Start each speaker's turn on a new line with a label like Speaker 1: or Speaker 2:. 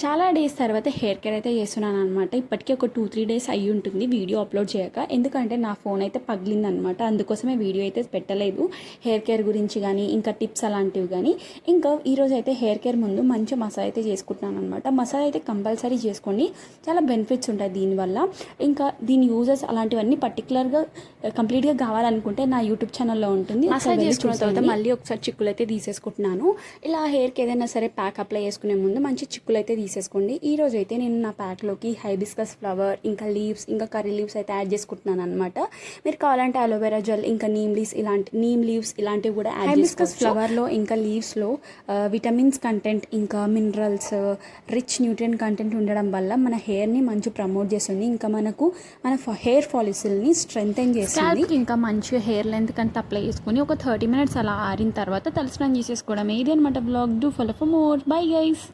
Speaker 1: చాలా డేస్ తర్వాత hair care అయితే చేస్తున్నాను అనమాట. ఇప్పటికీ ఒక 2-3 డేస్ అయ్యి ఉంటుంది వీడియో అప్లోడ్ చేయక. ఎందుకంటే నా ఫోన్ అయితే పగిలిందనమాట. అందుకోసమే వీడియో అయితే పెట్టలేదు. హెయిర్ కేర్ గురించి కానీ ఇంకా టిప్స్ అలాంటివి కానీ. ఇంకా ఈరోజు అయితే హెయిర్ కేర్ ముందు మంచి మసాజ్ అయితే చేసుకుంటున్నాను అనమాట. మసాజ్ అయితే కంపల్సరీ చేసుకోండి, చాలా బెనిఫిట్స్ ఉంటాయి దీనివల్ల. ఇంకా దీని యూజెస్ అలాంటివన్నీ పర్టికులర్గా కంప్లీట్గా కావాలనుకుంటే నా యూట్యూబ్ ఛానల్లో ఉంటుంది. మసాజ్ చేసుకున్న తర్వాత మళ్ళీ ఒకసారి చిక్కులు అయితే తీసేసుకుంటున్నాను. ఇలా హెయిర్కి ఏదైనా సరే ప్యాక్ అప్లై చేసుకునే ముందు మంచి చిక్కులు అయితే తీసేసుకోండి. ఈ రోజు అయితే నేను నా ప్యాక్లోకి హైబిస్కస్ ఫ్లవర్, ఇంకా లీవ్స్, ఇంకా కర్రీ లీవ్స్ అయితే యాడ్ చేసుకుంటున్నాను అనమాట. మీరు కావాలంటే అలోవెరా జెల్, ఇంకా నీమ్ లీవ్స్ ఇలాంటివి కూడా యాడ్ చేసుకోవచ్చు. హైబిస్కస్ ఫ్లవర్లో ఇంకా లీవ్స్లో విటమిన్స్ కంటెంట్, ఇంకా మినరల్స్, రిచ్ న్యూట్రియన్ కంటెంట్ ఉండడం వల్ల మన హెయిర్ని మంచి ప్రమోట్ చేస్తుంది. ఇంకా మన హెయిర్ ఫాలిసిల్ని స్ట్రెంగ్తెన్ చేస్తుంది. ఇంకా మంచిగా హెయిర్ లెంత్ కంటే అప్లై చేసుకొని ఒక 30 minutes అలా ఆరిన తర్వాత తలస్నానం చేసేసుకోవడం. ఇది అనమాట blog. Do follow for more. Bye guys.